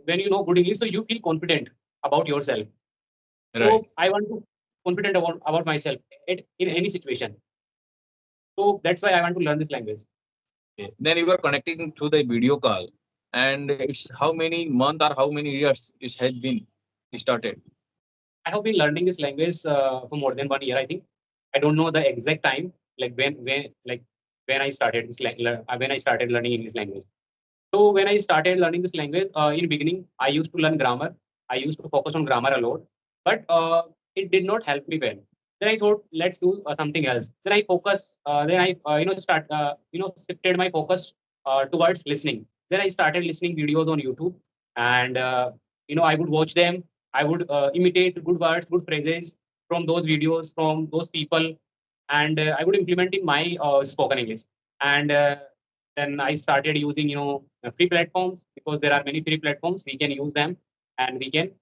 when you know good English, so you feel confident about yourself. Right. So I want to confident about myself in any situation. So that's why I want to learn this language. Okay. Then you were connecting through the video call, and it's how many month or how many years it has been started? I have been learning this language for more than 1 year, I think. I don't know the exact time, like when I started when I started learning English language. So when I started learning this language, in beginning, I used to learn grammar. I used to focus on grammar a lot, but it did not help me well. Then I thought, let's do something else. Then I focus. Then I shifted my focus towards listening. Then I started listening videos on YouTube, and I would watch them. I would imitate good words, good phrases from those videos, from those people, and I would implement in my spoken English. And then I started using free platforms, because there are many free platforms. We can use them, and we can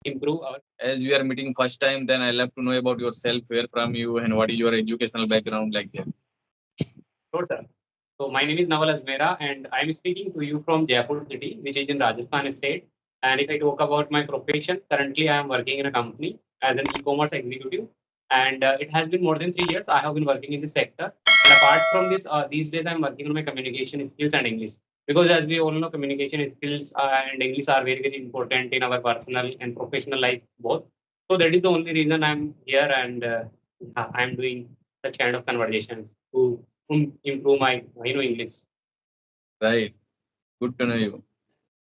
improve our. As we are meeting first time, then I love to know about yourself, where from you, and what is your educational background like that. Sure, sir. So my name is Naval Azmera, and I'm speaking to you from Jaipur city, which is in Rajasthan state. And if I talk about my profession, currently I am working in a company as an e-commerce executive, and it has been more than 3 years I have been working in this sector. And apart from this, these days I'm working on my communication skills and English, because as we all know, communication skills and English are very very important in our personal and professional life both. So that is the only reason I'm here, and I'm doing such kind of conversations to improve my English. Right. Good to know you.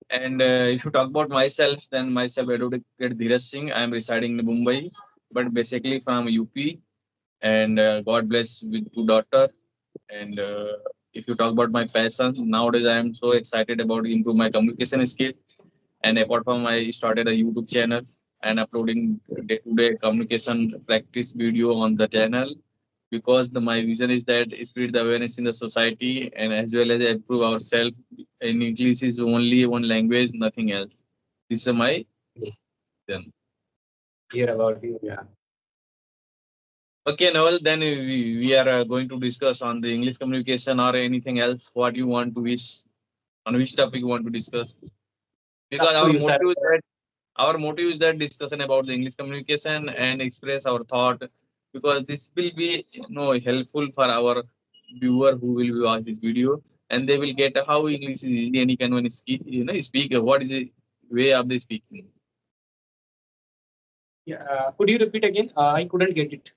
And if you talk about myself, then myself, Advocate Dheeraj Singh. I am residing in Mumbai, but basically from UP. And God bless with two daughter. And if you talk about my passion, nowadays I am so excited about improve my communication skill. And apart from, I started a YouTube channel and uploading day-to-day communication practice video on the channel, because my vision is that spread the awareness in the society and as well as improve ourselves. And English is only one language, nothing else. This is my vision. Hear about you, yeah. Okay, Noel, then we are going to discuss on the English communication or anything else. What you want to wish, on which topic you want to discuss? Because Up to you, sir. our motive is that discussion about the English communication and express our thought, because this will be helpful for our viewer who will watch this video, and they will get how English is easy and you can when speak what is the way of the speaking. Yeah, could you repeat again? I couldn't get it.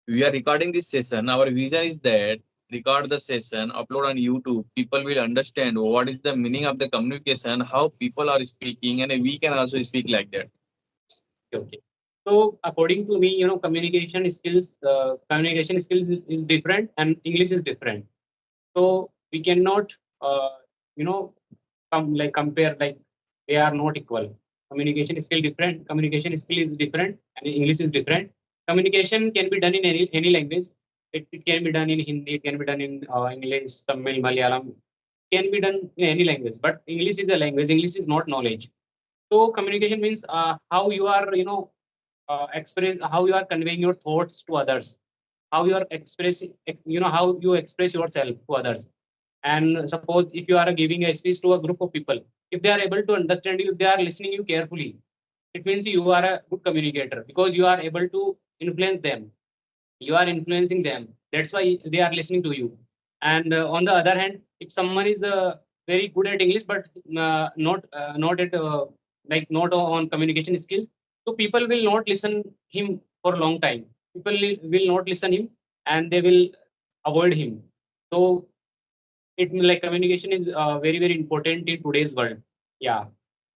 We are recording this session. Our vision is that record the session, upload on YouTube. People will understand what is the meaning of the communication, how people are speaking, and we can also speak like that. Okay. So according to me, communication skills is different, and English is different. So we cannot, you know, compare, like they are not equal. Communication skill different. Communication skill is different, and English is different. Communication can be done in any language. It can be done in Hindi. It can be done in English, Tamil, Malayalam. Can be done in any language. But English is a language. English is not knowledge. So communication means how you are, how you are conveying your thoughts to others, how you are expressing, how you express yourself to others. And suppose if you are giving a speech to a group of people, if they are able to understand you, if they are listening you carefully, it means you are a good communicator, because you are able to influence them. You are influencing them. That's why they are listening to you. And on the other hand, if someone is very good at English, but not at not on communication skills, so people will not listen him for a long time. People will not listen him, and they will avoid him. So it like communication is very very important in today's world. Yeah,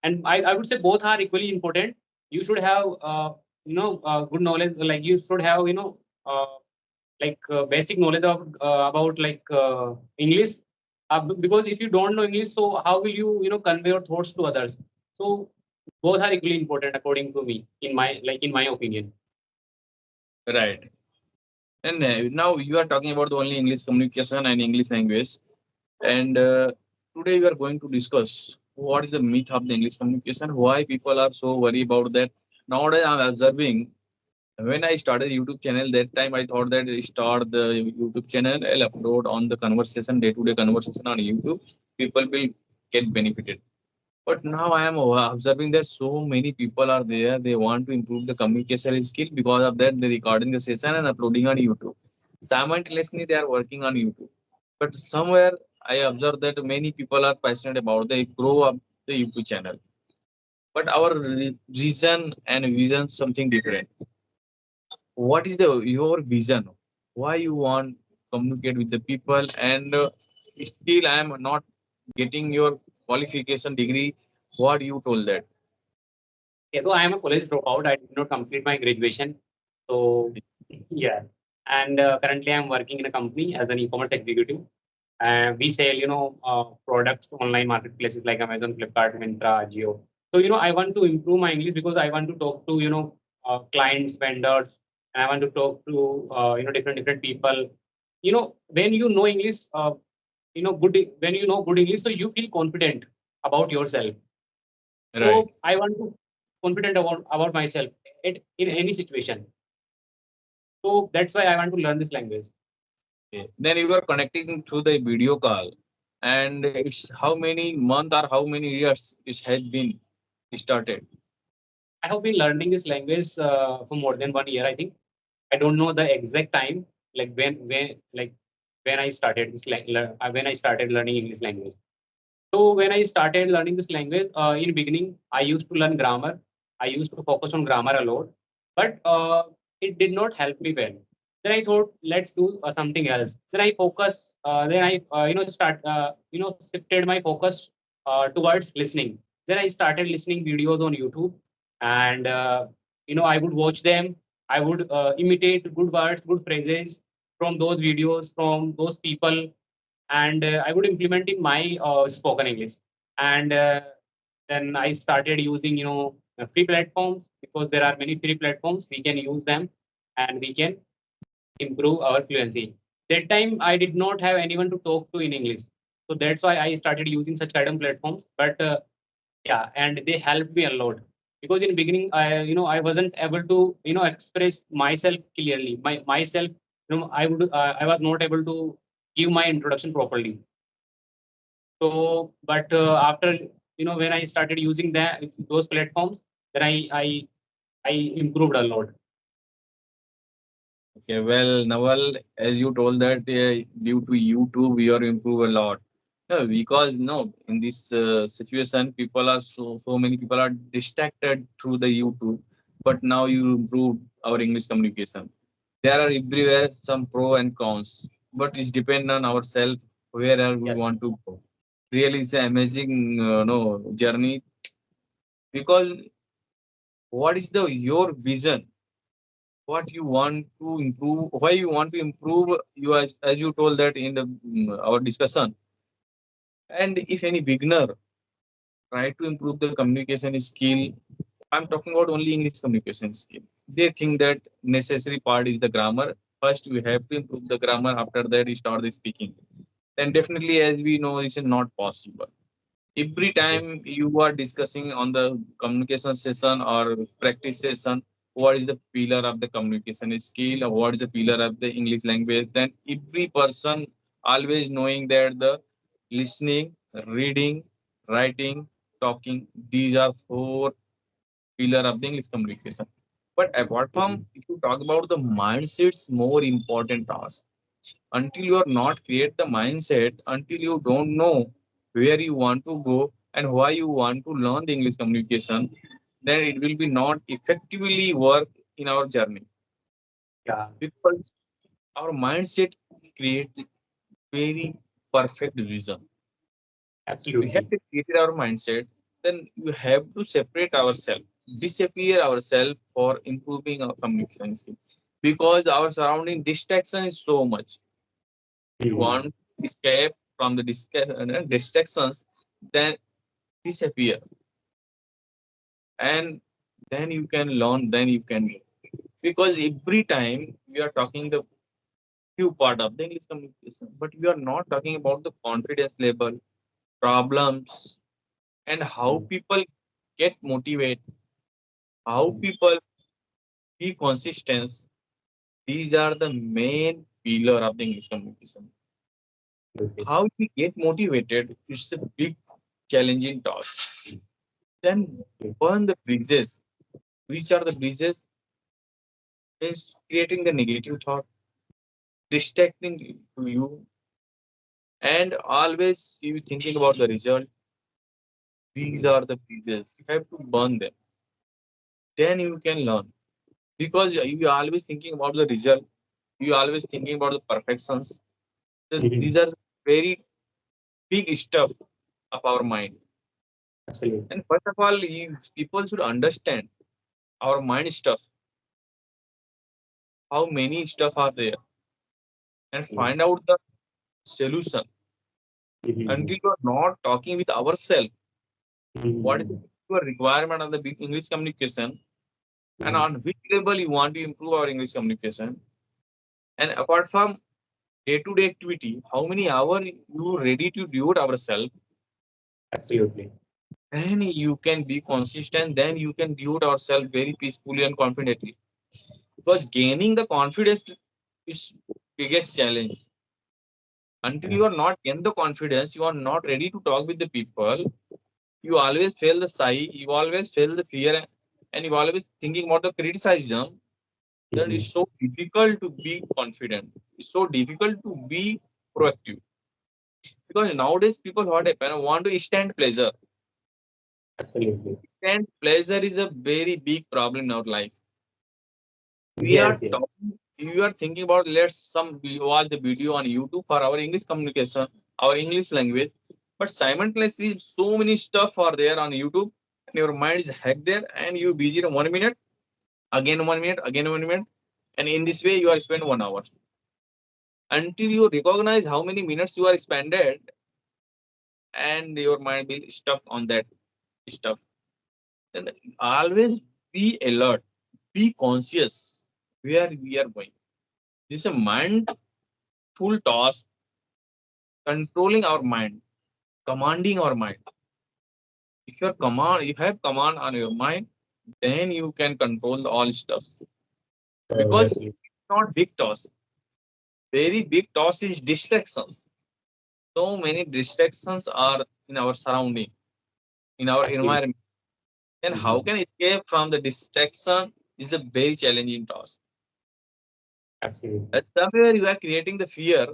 and I would say both are equally important. You should have good knowledge, like you should have basic knowledge of about English, because if you don't know English, so how will you convey your thoughts to others? So both are equally important according to me, in my opinion. Right. And now you are talking about the only English communication and English language. And today we are going to discuss what is the myth of the English communication, why people are so worried about that. Nowadays, I'm observing when I started YouTube channel, that time I thought that I start the YouTube channel, I'll upload on the conversation, day-to-day conversation on YouTube. People will get benefited. But now I am observing that so many people are there. They want to improve the communication skill. Because of that, they're recording the session and uploading on YouTube. Simultaneously, they are working on YouTube. But somewhere I observe that many people are passionate about they grow up the YouTube channel. But our reason and vision something different. What is the your vision? Why you want communicate with the people? And still I am not getting your qualification degree. What you told that? Yeah, so I am a college dropout. I did not complete my graduation. So yeah, and currently I'm working in a company as an e-commerce executive. We sell, products online marketplaces like Amazon, Flipkart, Myntra, Jio. So I want to improve my English because I want to talk to clients, vendors, and I want to talk to different people. When you know English, good when you know good English, so you feel confident about yourself. Right. So I want to confident about myself in any situation. So that's why I want to learn this language. Okay. Then you are connecting through the video call, and it's how many month or how many years it has been started. I have been learning this language for more than 1 year. I think I don't know the exact time, like when I started when I started learning English language. So when I started learning this language, in beginning I used to learn grammar. I used to focus on grammar a lot, but it did not help me well. Then I thought, let's do something else. Then I focus. Then I shifted my focus towards listening. Then I started listening videos on YouTube, and I would watch them. I would imitate good words, good phrases from those videos, from those people, and I would implement in my spoken English. And then I started using free platforms, because there are many free platforms. We can use them, and we can improve our fluency. That time I did not have anyone to talk to in English, so that's why I started using such kind of platforms. But yeah, and they helped me a lot, because in beginning I wasn't able to express myself clearly. Myself, I was not able to give my introduction properly. So, but after when I started using those platforms, then I improved a lot. Okay, well, Nawal, as you told that due to YouTube, you are improve a lot. No, because no, in this situation, people are so many people are distracted through the YouTube. But now you improve our English communication. There are everywhere some pro and cons, but it's depend on ourselves where are we Yes, want to go. Really, it's an amazing no journey. Because what is the your vision? What you want to improve? Why you want to improve? You as you told that in the our discussion. And if any beginner try to improve the communication skill, I'm talking about only English communication skill. They think that necessary part is the grammar. First, we have to improve the grammar. After that, you start the speaking. Then definitely, as we know, it's not possible. Every yes, time you are discussing on the communication session or practice session, what is the pillar of the communication skill or what is the pillar of the English language, then every person always knowing that the listening, reading, writing, talking, these are four pillar of the English communication. But apart from, if you talk about the mindsets, more important task, until you are not create the mindset, until you don't know where you want to go and why you want to learn the English communication, then it will be not effectively work in our journey. yeah, Because our mindset creates very perfect vision. We have absolutely. to create our mindset, then we have to separate ourselves, disappear ourselves for improving our communication skills, because our surrounding distraction is so much. You Mhm. want to escape from the distractions, then disappear, and then you can learn, then you can, because every time we are talking the few part of the English communication, but we are not talking about the confidence level, problems, and how Mhm. people get motivated, how people be consistent. These are the main pillar of the English communication. Absolutely. How we get motivated, it's a big challenging task. Then burn the bridges. Which are the bridges? Is creating the negative thought, distracting to you, and always you thinking about the result. These are the bridges. You have to burn them. Then you can learn. Because you are always thinking about the result. You are always thinking about the perfections. These are very big stuff of our mind. Absolutely. And first of all, people should understand our mind stuff, how many stuff are there, and find out the solution. Until you are not talking with ourselves, what is your requirement of the big English communication, and on which level you want to improve our English communication. And apart from day-to-day activity, how many hours you ready to devote ourselves, Absolutely. then you can be consistent, then you can devote ourselves very peacefully and confidently. Because gaining the confidence is biggest challenge. Until you are not gain the confidence, you are not ready to talk with the people. You always feel the sigh, you always feel the fear, and you always thinking about the criticism. That is so difficult to be confident. It's so difficult to be proactive. Because nowadays people what happen want to instant pleasure. Absolutely. Instant pleasure is a very big problem in our life. We are Yes, yes. talking, you are thinking about we watch the video on YouTube for our English communication, our English language, but simultaneously so many stuff are there on YouTube, and your mind is hacked there, and you busy in 1 minute, again 1 minute, again 1 minute, and in this way you are spend 1 hour. Until you recognize how many minutes you are spended, and your mind will stuck on that stuff. Then always be alert, be conscious where we are going. This is a mindful task, controlling our mind, commanding our mind. If you have command on your mind, then you can control all stuff. Because Definitely. it's not big task. Very big task is distractions. So many distractions are in our surrounding, in our Absolutely. environment. Then how can escape from the distraction is a very challenging task. Absolutely. At somewhere you are creating the fear.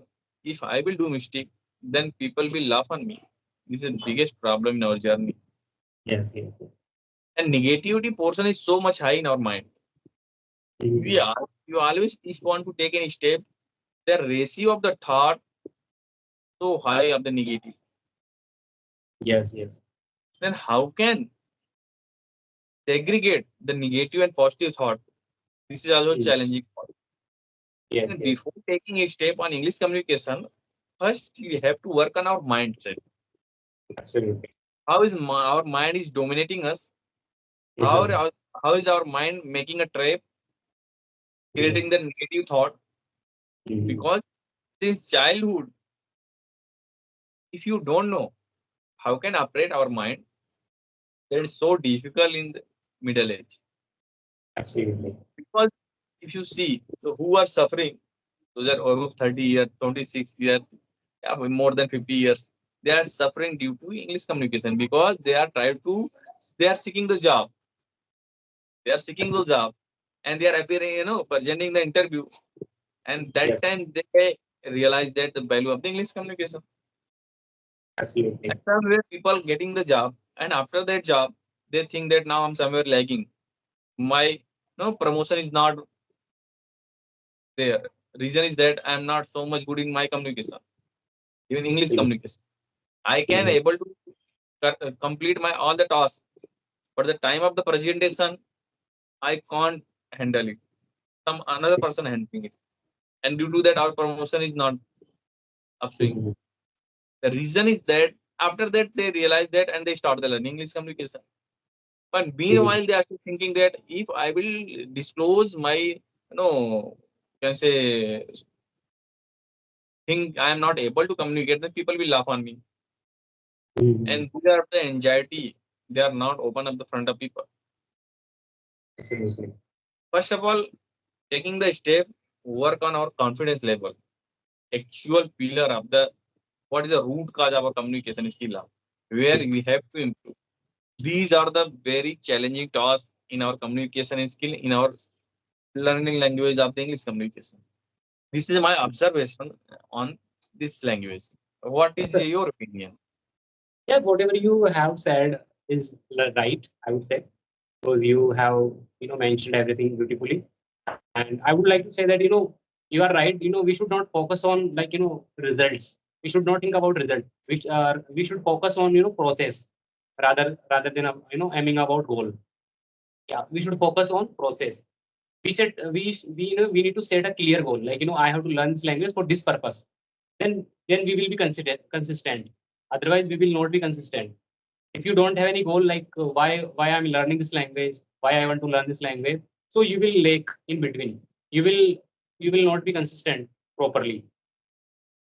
If I will do mistake, then people will laugh on me. This is the biggest problem in our journey. Yes, yes, yes. And negativity portion is so much high in our mind. We are you always if you want to take any step, the ratio of the thought so high of the negative. Yes, yes. Then how can segregate the negative and positive thought? This is also challenging. Yes, And yes. before taking a step on English communication, first we have to work on our mindset. Absolutely. How is our mind is dominating us? How, how is our mind making a trap, creating Yes. the negative thought? Because since childhood, if you don't know how can operate our mind, that is so difficult in the middle age. Absolutely. Because if you see so who are suffering, those are above 30 years, 26 years, yeah, more than 50 years, they are suffering due to English communication because they are seeking the job. They are seeking the job and they are appearing, presenting the interview. And that Yes. time they realize that the value of the English communication. Absolutely. And somewhere people getting the job, and after that job, they think that now I'm somewhere lagging. My no promotion is not there. Reason is that I'm not so much good in my communication, even English Absolutely. communication. I can able to complete my all the tasks, but the time of the presentation, I can't handle it. Some another person handling it, and due to that, our promotion is not upswing. The reason is that after that they realize that and they start the learning English communication. But meanwhile, they are still thinking that if I will disclose my, can say think I am not able to communicate, then people will laugh on me. And they are the anxiety. They are not open up the front of people. Absolutely. First of all, taking the step, work on our confidence level. Actual pillar of the what is the root cause of our communication skill. where we have to improve. These are the very challenging tasks in our communication skill, in our learning language of the English communication. This is my observation on this language. What is your opinion? Yeah, whatever you have said is right, I would say, because you have mentioned everything beautifully. And I would like to say that you are right. We should not focus on results. We should not think about result. Which we should focus on process rather than aiming about goal. Yeah, we should focus on process. We need to set a clear goal. Like I have to learn this language for this purpose. Then we will be consistent. Otherwise, we will not be consistent. If you don't have any goal, like why I'm learning this language, why I want to learn this language, so you will lack in between. You will not be consistent properly.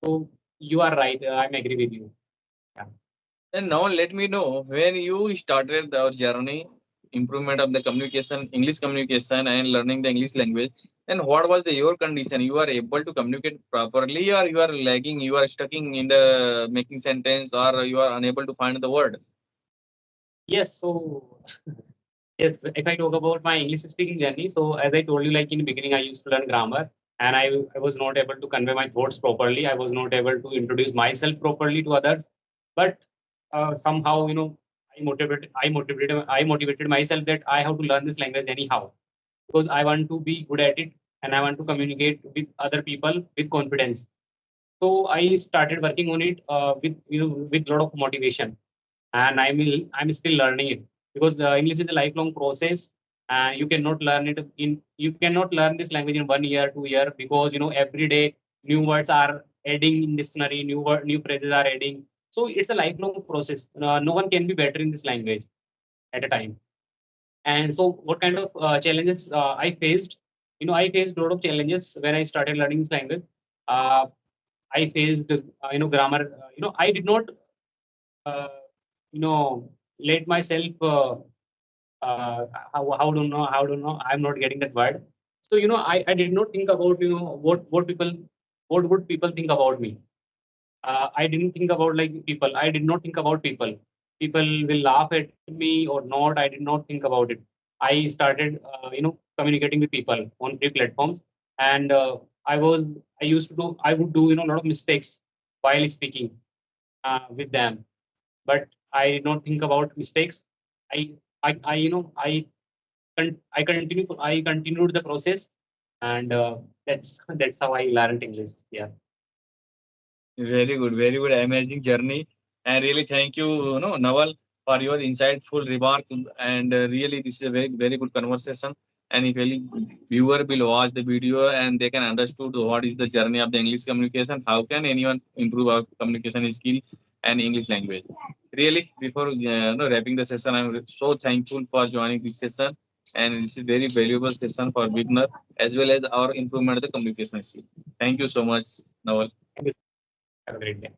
So you are right. I'm agree with you. Yeah. And now let me know when you started our journey, improvement of the communication, English communication and learning the English language. And what was your condition? You are able to communicate properly or you are lagging, you are stuck in the making sentence or you are unable to find the word? Yes. So yes, if I talk about my English speaking journey, so as I told you, like in the beginning, I used to learn grammar, and I was not able to convey my thoughts properly. I was not able to introduce myself properly to others. But somehow, I motivated myself that I have to learn this language anyhow, because I want to be good at it and I want to communicate with other people with confidence. So I started working on it with a lot of motivation, and I'm still learning it, because English is a lifelong process, and you cannot learn this language in 1 year, 2 year, because every day new words are adding in dictionary, new phrases are adding. So it's a lifelong process. No one can be better in this language at a time. And so, what kind of challenges I faced? I faced a lot of challenges when I started learning this language. Uh, I faced, grammar. I did not, uh, you know, let myself. How do know? I'm not getting that word. So I did not think about what would people think about me. I didn't think about like people. I did not think about people. People will laugh at me or not. I did not think about it. I started, communicating with people on free platforms, and I used to do. I would do a lot of mistakes while speaking with them, but I did not think about mistakes. I, I I continued the process, and that's how I learned English. Yeah. Very good, amazing journey. And really thank you, Nawal, for your insightful remark. And really, this is a very good conversation. And if any viewer will watch the video and they can understood what is the journey of the English communication, how can anyone improve our communication skill and English language? Really, before wrapping the session, I'm so thankful for joining this session. And this is very valuable session for beginner as well as our improvement of the communication skill. Thank you so much, Nawal. Thank you. Have a great day.